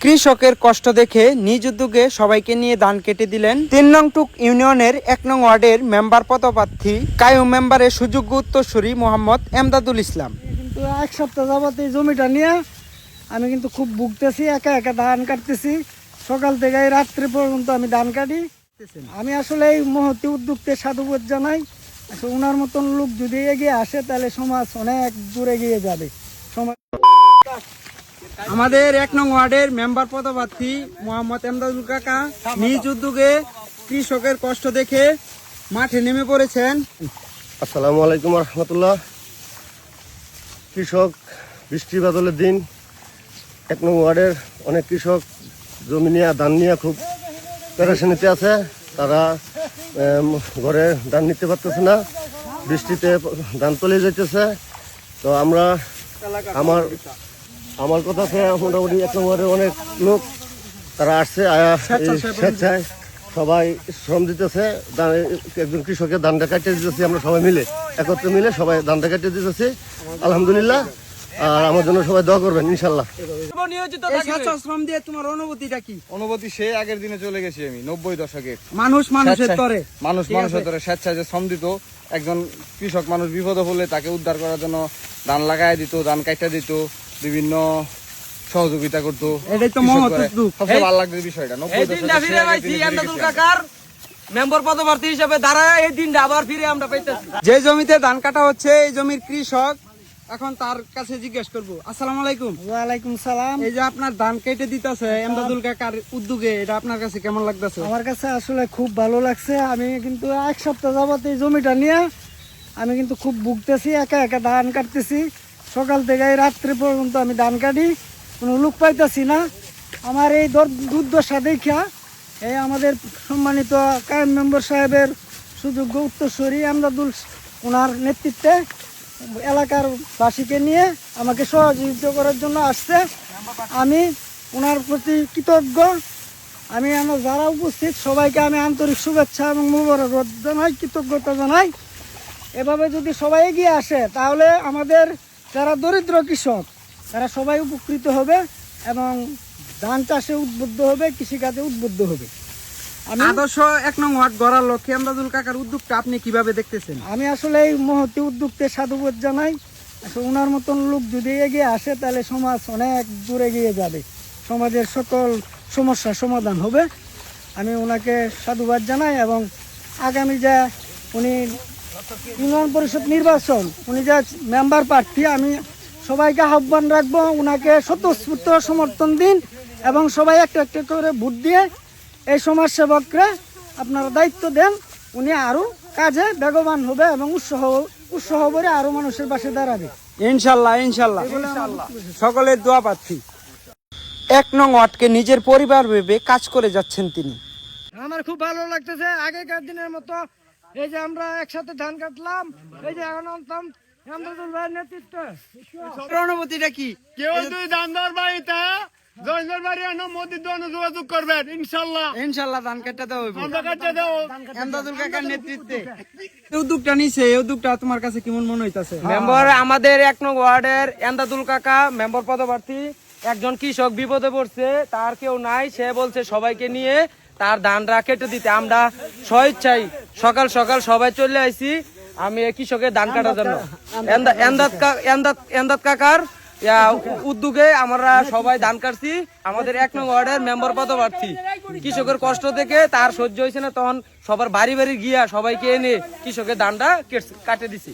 কৃষকের কষ্ট দেখে নিজ উদ্যোগে সবাইকে নিয়ে ধান কেটে দিলেন ৩ নং টুক ইউনিয়নের ১ নং ওয়ার্ডের মেম্বার পদপ্রার্থী কায়ুম মেম্বারের সুযোগ্য উত্তরসূরি মোহাম্মদ এমদাদুল ইসলাম। কিন্তু এক সপ্তাহ যাবত এই জমিটা নিয়ে আমি কিন্তু খুব ভুগতেছি, একা একা ধান কাটতেছি। সকাল থেকে রাত্রি পর্যন্ত আমি ধান কাটি। আমি আসলে এই মহতি উদ্যোগকে সাধুবাদ জানাই। আসলে ওনার মতন লোক যদি এগিয়ে আসে তাহলে সমাজ অনেক দূরে এগিয়ে যাবে। সমাজ আমাদের ১ নং ওয়ার্ডের মেম্বার পদপ্রার্থী মোহাম্মদ এমদাদুল কাকা নিজ উদ্যোগে কৃষকের কষ্ট দেখে মাঠে নেমে পড়েছেন। আসসালামু আলাইকুম রহমতুল্লাহ। কৃষক বৃষ্টি বাদলের দিন ১ নং ওয়ার্ডের অনেক কৃষক জমি নিয়ে ধান নিয়ে খুব পেরেশানিতে আছে। তারা ঘরে ধান নিতে পারতেছে না, বৃষ্টিতে ধান তলিয়ে যাইতেছে। তো আমরা আমার কথাতে মোটামুটি ১ নং ওয়ার্ডের অনেক লোক তারা আসছে, স্বেচ্ছায় সবাই শ্রম দিতেছে। একজন কৃষকের ধানটা কাটিয়ে দিতেছি, আমরা সবাই মিলে একত্রে মিলে সবাই ধানটা কাটিয়ে দিতেছি আলহামদুলিল্লাহ। আর আমার জন্য সবাই দোয়া করবেন ইনশাল্লাহ। শ্রম দিয়ে তোমার অনুভূতিটা কি? অনুভূতি সেই আগের দিনে চলে গেছি আমি ৯০ দশকে। মানুষের তরে মানুষের তরে স্বেচ্ছায় যে শ্রম দিত, একজন কৃষক মানুষ বিপদ হলে তাকে উদ্ধার করার জন্য ধান লাগাই দিত, ধান কাটা দিত, বিভিন্ন সহযোগিতা করতো। এটাই তো মহৎ উদ্যোগ। সবচেয়ে ভালো লাগছে বিষয়টা। ৯০ মেম্বার পদপ্রার্থী হিসেবে দাঁড়ায় এই দিনটা আবার ফিরে আমরা পাইতেছি। যে জমিতে ধান কাটা হচ্ছে এই জমির কৃষক, এখন তার কাছে জিজ্ঞেস করবো। আসসালামু আলাইকুম। ওয়ালাইকুম সালাম। এই যে আপনার ধান কেটে দিতেছে এমদাদুল কাকার উদ্যোগে, এটা আপনার কাছে কেমন লাগতেছে? আমার কাছে আসলে খুব ভালো লাগছে। আমি কিন্তু এক সপ্তাহ যাবত এই জমিটা নিয়ে আমি কিন্তু খুব ভুগতেছি, একা একা ধান কাটতেছি। সকাল থেকে রাত্রি পর্যন্ত আমি ধান কাটি, কোনো লোক পাইতেছি না। আমার এই দুর্দশা দেখা এই আমাদের সম্মানিত কায়েম মেম্বার সাহেবের সুযোগ্য উত্তরসূরি এমদাদুল ওনার নেতৃত্বে এলাকার বাসীকে নিয়ে আমাকে সহযোগিতা করার জন্য আসছে। আমি ওনার প্রতি কৃতজ্ঞ। আমি আমার যারা উপস্থিত সবাইকে আমি আন্তরিক শুভেচ্ছা এবং মোবারকবাদ জানাই, কৃতজ্ঞতা জানাই। এভাবে যদি সবাই এগিয়ে আসে তাহলে আমাদের যারা দরিদ্র কৃষক তারা সবাই উপকৃত হবে এবং ধান চাষে উদ্বুদ্ধ হবে, কৃষিকাজে উদ্বুদ্ধ হবে। আদর্শ ১ নং ওয়ার্ড গড়ার লক্ষ্যে এমদাদুল কাকার উদ্যোগটা আপনি কিভাবে দেখতেছেন? আমি আসলে এই মহতি উদ্যোগকে সাধুবাদ জানাই। আসলে ওনার মতন লোক যদি এগিয়ে আসে তাহলে সমাজ অনেক দূর এগিয়ে যাবে, সমাজের সকল সমস্যার সমাধান হবে। আমি ওনাকে সাধুবাদ জানাই এবং আগামী যে উনি ইউনিয়ন পরিষদ নির্বাচন, উনি যে মেম্বার প্রার্থী, আমি সবাইকে আহ্বান রাখবো ওনাকে স্বতঃস্ফূর্ত সমর্থন দিন এবং সবাই একটা একটা করে ভোট দিয়ে এই সমাজসেবকরা আপনারা দায়িত্ব দেন। উনি আরো কাজে বেগবান হবে এবং উৎসাহ করে আরো মানুষের পাশে দাঁড়াবে ইনশাল্লাহ ইনশাল্লাহ। সকলের দোয়া পাচ্ছি। ১ নং ওয়ার্ডকে নিজের পরিবার ভেবে কাজ করে যাচ্ছেন তিনি। আমার খুব ভালো লাগতেছে। আগেকার দিনের মতো এই যে আমরা একসাথে ধান কাটলাম, এই যে এখন আনতাম এমদাদুল ভাইয়ের নেতৃত্বে। অনুভূতিটা কি? কেউ যদি ধানদার বাড়িতে জয়ন্তর বাড়ি মোদির জন্য যোগাযোগ করবেন ইনশাল্লাহ। ইনশাল্লাহ ধান কাটাতে হবে আমরা কাটতে দেবো এমদাদুল কাকার নেতৃত্বে। এই উদ্যোগটা নিছে, এই উদ্যোগটা তোমার কাছে কেমন মনে হইতাছে? মেম্বার আমাদের ১ নং ওয়ার্ডের এমদাদুল কাকা মেম্বার পদপ্রার্থী, একজন কৃষক বিপদে পড়ছে, তার কেউ নাই, সে বলছে সবাইকে নিয়ে তার ধানটা কেটে দিতে। আমরা স্বেচ্ছায় সকাল সকাল সবাই চলে আইছি আমি এই কৃষকের ধান কাটার জন্য। এমদাদ কাকার উদ্যোগে আমরা সবাই ধান কাটছি। আমাদের ১ নং ওয়ার্ডের মেম্বার পদপ্রার্থী কৃষকের কষ্ট থেকে তার সহ্য হয়েছে না, তখন সবার বাড়ি বাড়ি গিয়া সবাইকে এনে কৃষকের ধানটা কাটে দিছি।